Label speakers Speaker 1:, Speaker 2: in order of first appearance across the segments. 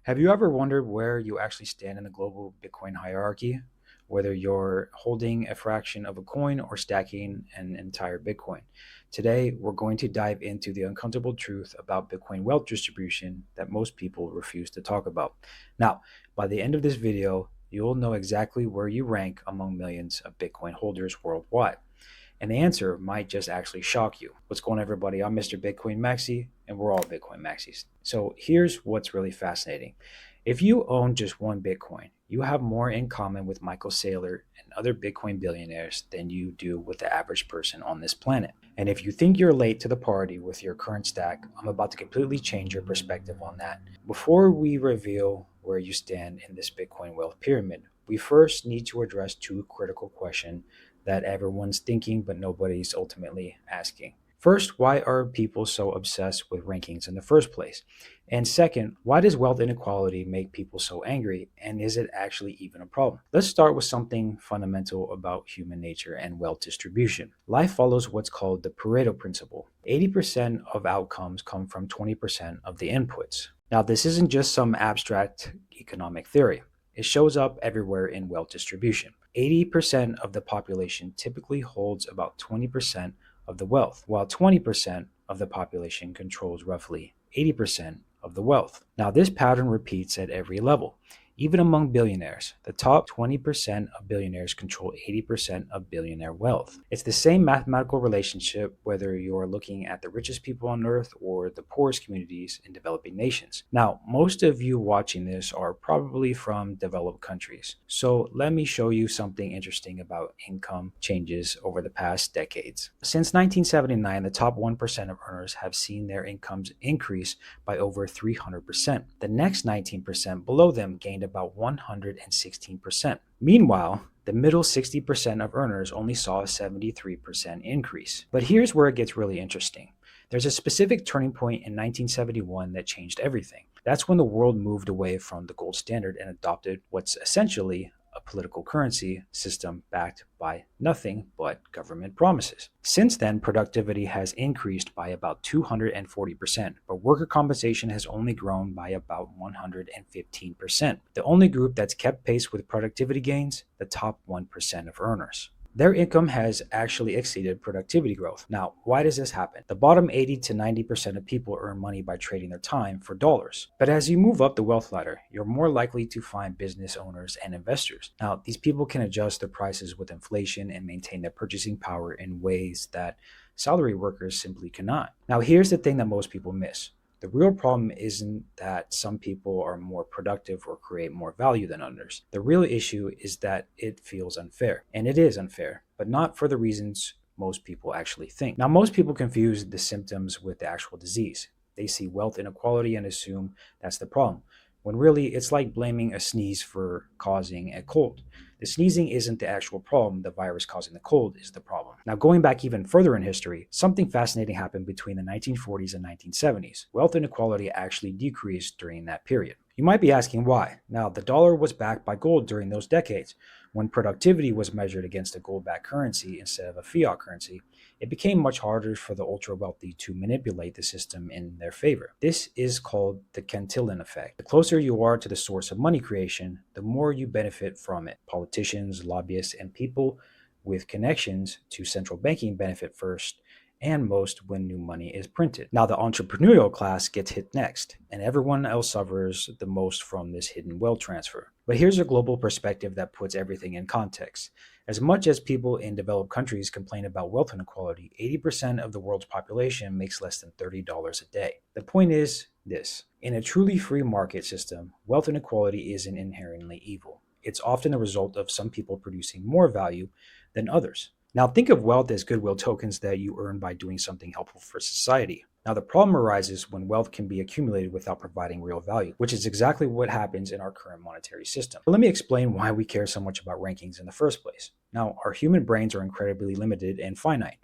Speaker 1: Have you ever wondered where you actually stand in the global Bitcoin hierarchy? Whether you're holding a fraction of a coin or stacking an entire Bitcoin. Today, we're going to dive into the uncomfortable truth about Bitcoin wealth distribution that most people refuse to talk about. Now, by the end of this video, you'll know exactly where you rank among millions of Bitcoin holders worldwide. And the answer might just actually shock you. What's going on, everybody? I'm Mr. Bitcoin Maxi, and we're all Bitcoin Maxis. So here's what's really fascinating. If you own just one Bitcoin, you have more in common with Michael Saylor and other Bitcoin billionaires than you do with the average person on this planet. And if you think you're late to the party with your current stack, I'm about to completely change your perspective on that. Before we reveal where you stand in this Bitcoin wealth pyramid, we first need to address two critical questions that everyone's thinking, but nobody's ultimately asking. First, why are people so obsessed with rankings in the first place? And second, why does wealth inequality make people so angry? And is it actually even a problem? Let's start with something fundamental about human nature and wealth distribution. Life follows what's called the Pareto principle. 80% of outcomes come from 20% of the inputs. Now, this isn't just some abstract economic theory. It shows up everywhere in wealth distribution. 80% of the population typically holds about 20% of the wealth, while 20% of the population controls roughly 80% of the wealth. Now, this pattern repeats at every level. Even among billionaires, the top 20% of billionaires control 80% of billionaire wealth. It's the same mathematical relationship whether you're looking at the richest people on earth or the poorest communities in developing nations. Now, most of you watching this are probably from developed countries. So let me show you something interesting about income changes over the past decades. Since 1979, the top 1% of earners have seen their incomes increase by over 300%. The next 19% below them gained about 116%. Meanwhile, the middle 60% of earners only saw a 73% increase. But here's where it gets really interesting. There's a specific turning point in 1971 that changed everything. That's when the world moved away from the gold standard and adopted what's essentially a political currency system backed by nothing but government promises. Since then, productivity has increased by about 240%, but worker compensation has only grown by about 115%. The only group that's kept pace with productivity gains, the top 1% of earners. Their income has actually exceeded productivity growth. Now, why does this happen? The bottom 80 to 90% of people earn money by trading their time for dollars. But as you move up the wealth ladder, you're more likely to find business owners and investors. Now, these people can adjust their prices with inflation and maintain their purchasing power in ways that salary workers simply cannot. Now, here's the thing that most people miss. The real problem isn't that some people are more productive or create more value than others. The real issue is that it feels unfair. And it is unfair, but not for the reasons most people actually think. Now, most people confuse the symptoms with the actual disease. They see wealth inequality and assume that's the problem, when really it's like blaming a sneeze for causing a cold. The sneezing isn't the actual problem, the virus causing the cold is the problem. Now, going back even further in history, something fascinating happened between the 1940s and 1970s. Wealth inequality actually decreased during that period. You might be asking why. Now, the dollar was backed by gold during those decades. When productivity was measured against a gold-backed currency instead of a fiat currency, it became much harder for the ultra-wealthy to manipulate the system in their favor. This is called the Cantillon effect. The closer you are to the source of money creation, the more you benefit from it. Politicians, lobbyists, and people with connections to central banking benefit first and most when new money is printed. Now, the entrepreneurial class gets hit next, and everyone else suffers the most from this hidden wealth transfer. But here's a global perspective that puts everything in context. As much as people in developed countries complain about wealth inequality, 80% of the world's population makes less than $30 a day. The point is this: in a truly free market system, wealth inequality isn't inherently evil. It's often a result of some people producing more value than others. Now, think of wealth as goodwill tokens that you earn by doing something helpful for society. Now, the problem arises when wealth can be accumulated without providing real value, which is exactly what happens in our current monetary system. But let me explain why we care so much about rankings in the first place. Now, our human brains are incredibly limited and finite.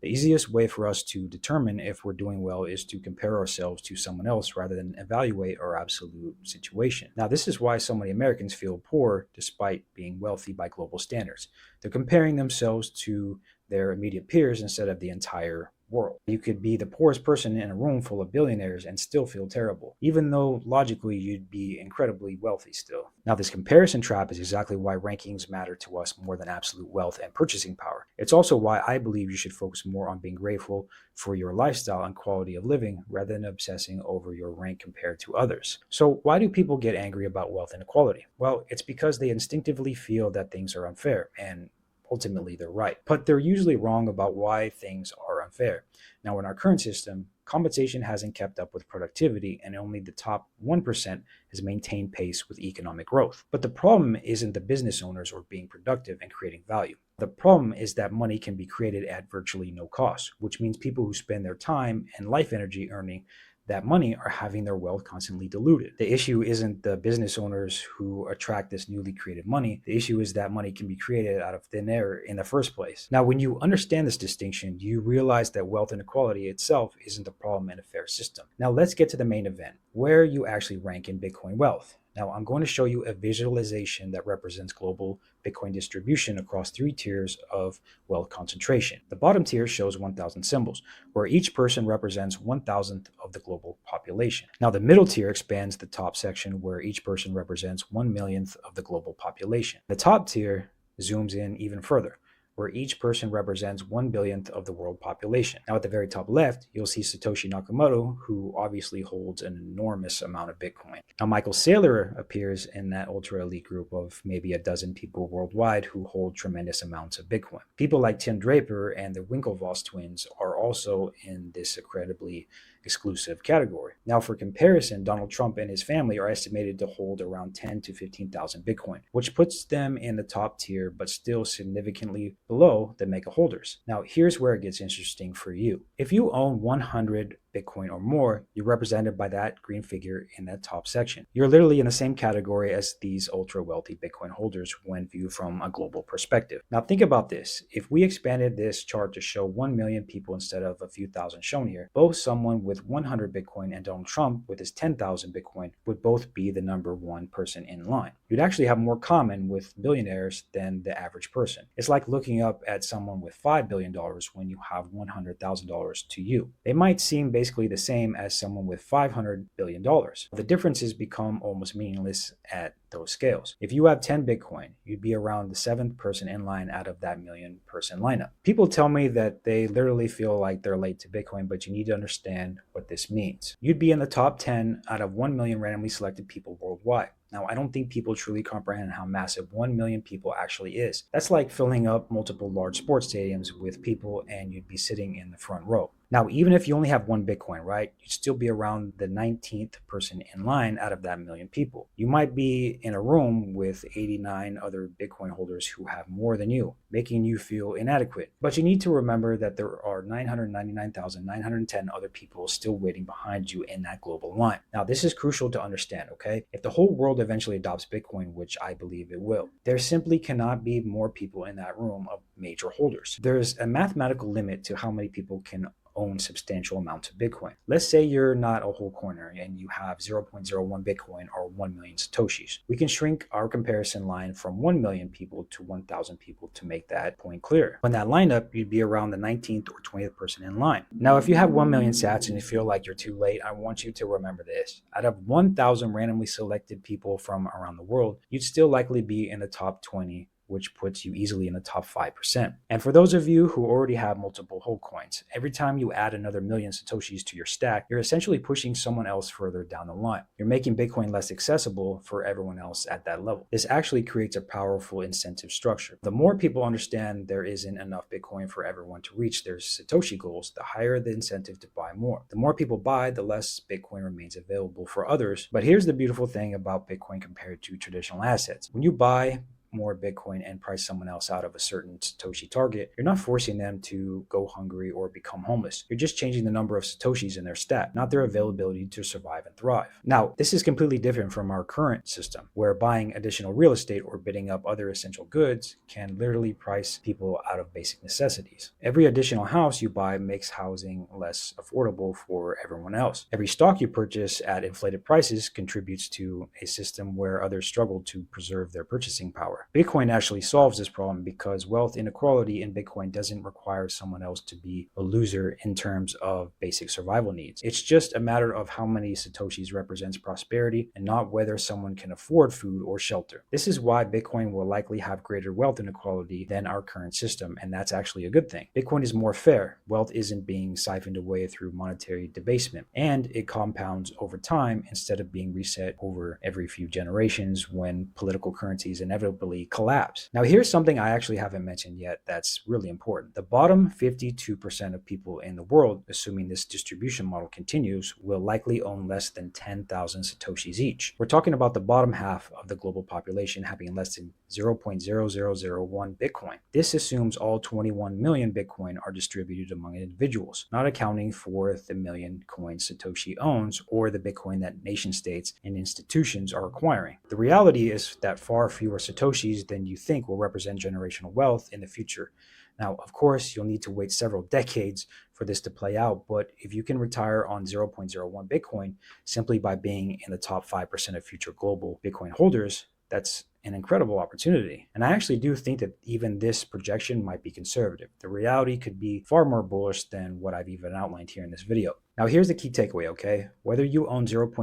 Speaker 1: The easiest way for us to determine if we're doing well is to compare ourselves to someone else rather than evaluate our absolute situation. Now, this is why so many Americans feel poor despite being wealthy by global standards. They're comparing themselves to their immediate peers instead of the entire world. You could be the poorest person in a room full of billionaires and still feel terrible, even though logically you'd be incredibly wealthy still. Now, this comparison trap is exactly why rankings matter to us more than absolute wealth and purchasing power. It's also why I believe you should focus more on being grateful for your lifestyle and quality of living rather than obsessing over your rank compared to others. So, why do people get angry about wealth inequality? Well, it's because they instinctively feel that things are unfair, and ultimately they're right. But they're usually wrong about why things are unfair. Now, in our current system, compensation hasn't kept up with productivity, and only the top 1% has maintained pace with economic growth. But the problem isn't the business owners or being productive and creating value. The problem is that money can be created at virtually no cost, which means people who spend their time and life energy earning that money are having their wealth constantly diluted. The issue isn't the business owners who attract this newly created money. The issue is that money can be created out of thin air in the first place. Now, when you understand this distinction, you realize that wealth inequality itself isn't a problem in a fair system. Now, let's get to the main event, where you actually rank in Bitcoin wealth. Now, I'm going to show you a visualization that represents global Bitcoin distribution across 3 tiers of wealth concentration. The bottom tier shows 1,000 symbols, where each person represents 1,000th of the global population. Now, the middle tier expands the top section, where each person represents 1 millionth of the global population. The top tier zooms in even further, where each person represents 1 billionth of the world population. Now, at the very top left, you'll see Satoshi Nakamoto, who obviously holds an enormous amount of Bitcoin. Now, Michael Saylor appears in that ultra elite group of maybe a dozen people worldwide who hold tremendous amounts of Bitcoin. People like Tim Draper and the Winklevoss twins are also in this incredibly exclusive category. Now, for comparison, Donald Trump and his family are estimated to hold around 10 to 15,000 Bitcoin, which puts them in the top tier, but still significantly below the mega holders. Now, here's where it gets interesting for you. If you own 100 Bitcoin or more, you're represented by that green figure in that top section. You're literally in the same category as these ultra wealthy Bitcoin holders when viewed from a global perspective. Now, think about this. If we expanded this chart to show 1 million people instead of a few thousand shown here, both someone with 100 Bitcoin and Donald Trump with his 10,000 Bitcoin would both be the number one person in line. You'd actually have more common with billionaires than the average person. It's like looking up at someone with $5 billion when you have $100,000 to you. They might seem basically the same as someone with $500 billion. The differences become almost meaningless at those scales. If you have 10 Bitcoin, you'd be around the 7th person in line out of that million person lineup. People tell me that they literally feel like they're late to Bitcoin, but you need to understand what this means. You'd be in the top 10 out of 1 million randomly selected people worldwide. Now, I don't think people truly comprehend how massive 1 million people actually is. That's like filling up multiple large sports stadiums with people and you'd be sitting in the front row. Now, even if you only have 1 Bitcoin, right, you'd still be around the 19th person in line out of that million people. You might be in a room with 89 other Bitcoin holders who have more than you, making you feel inadequate. But you need to remember that there are 999,910 other people still waiting behind you in that global line. Now, this is crucial to understand, okay? If the whole world eventually adopts Bitcoin, which I believe it will, there simply cannot be more people in that room of major holders. There's a mathematical limit to how many people can own substantial amounts of Bitcoin. Let's say you're not a whole coiner and you have 0.01 Bitcoin or 1 million Satoshis. We can shrink our comparison line from 1 million people to 1,000 people to make that point clear. On that lineup, you'd be around the 19th or 20th person in line. Now, if you have 1 million sats and you feel like you're too late, I want you to remember this. Out of 1,000 randomly selected people from around the world, you'd still likely be in the top 20, which puts you easily in the top 5%. And for those of you who already have multiple whole coins, every time you add another million Satoshis to your stack, you're essentially pushing someone else further down the line. You're making Bitcoin less accessible for everyone else at that level. This actually creates a powerful incentive structure. The more people understand there isn't enough Bitcoin for everyone to reach their Satoshi goals, the higher the incentive to buy more. The more people buy, the less Bitcoin remains available for others. But here's the beautiful thing about Bitcoin compared to traditional assets. When you buy more Bitcoin and price someone else out of a certain Satoshi target, you're not forcing them to go hungry or become homeless. You're just changing the number of Satoshis in their stack, not their availability to survive and thrive. Now, this is completely different from our current system, where buying additional real estate or bidding up other essential goods can literally price people out of basic necessities. Every additional house you buy makes housing less affordable for everyone else. Every stock you purchase at inflated prices contributes to a system where others struggle to preserve their purchasing power. power. Bitcoin actually solves this problem because wealth inequality in Bitcoin doesn't require someone else to be a loser in terms of basic survival needs. It's just a matter of how many Satoshis represents prosperity and not whether someone can afford food or shelter. This is why Bitcoin will likely have greater wealth inequality than our current system, and that's actually a good thing. Bitcoin is more fair. Wealth isn't being siphoned away through monetary debasement, and it compounds over time instead of being reset over every few generations when political currencies inevitably collapse. Now, here's something I actually haven't mentioned yet that's really important. The bottom 52% of people in the world, assuming this distribution model continues, will likely own less than 10,000 Satoshis each. We're talking about the bottom half of the global population having less than 0.0001 Bitcoin. This assumes all 21 million Bitcoin are distributed among individuals, not accounting for the million coins Satoshi owns or the Bitcoin that nation states and institutions are acquiring. The reality is that far fewer Satoshis than you think will represent generational wealth in the future. Now, of course, you'll need to wait several decades for this to play out, but if you can retire on 0.01 Bitcoin simply by being in the top 5% of future global Bitcoin holders, that's an incredible opportunity. And I actually do think that even this projection might be conservative. The reality could be far more bullish than what I've even outlined here in this video. Now, here's the key takeaway, okay? Whether you own 0.01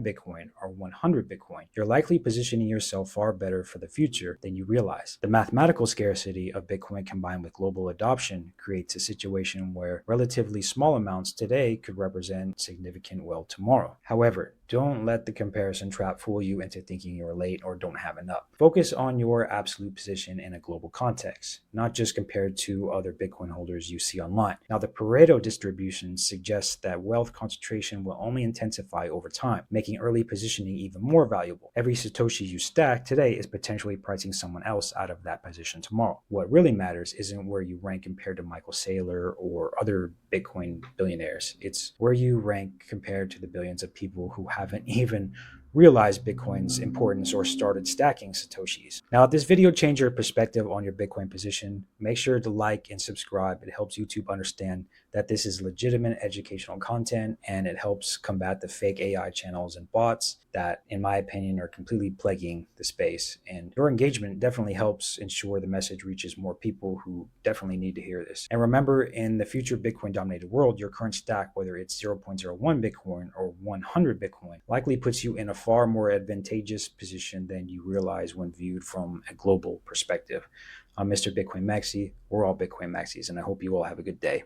Speaker 1: Bitcoin or 100 Bitcoin, you're likely positioning yourself far better for the future than you realize. The mathematical scarcity of Bitcoin combined with global adoption creates a situation where relatively small amounts today could represent significant wealth tomorrow. However, don't let the comparison trap fool you into thinking you're late or don't have enough. Focus on your absolute position in a global context, not just compared to other Bitcoin holders you see online. Now, the Pareto distribution suggests that wealth concentration will only intensify over time, making early positioning even more valuable. Every Satoshi you stack today is potentially pricing someone else out of that position tomorrow. What really matters isn't where you rank compared to Michael Saylor or other Bitcoin billionaires. It's where you rank compared to the billions of people who haven't even realized Bitcoin's importance or started stacking Satoshis. Now, if this video changed your perspective on your Bitcoin position, make sure to like and subscribe. It helps YouTube understand that this is legitimate educational content, and it helps combat the fake AI channels and bots that, in my opinion, are completely plaguing the space. And your engagement definitely helps ensure the message reaches more people who definitely need to hear this. And remember, in the future Bitcoin-dominated world, your current stack, whether it's 0.01 Bitcoin or 100 Bitcoin, likely puts you in a far more advantageous position than you realize when viewed from a global perspective. I'm Mr. Bitcoin Maxi. We're all Bitcoin Maxis, and I hope you all have a good day.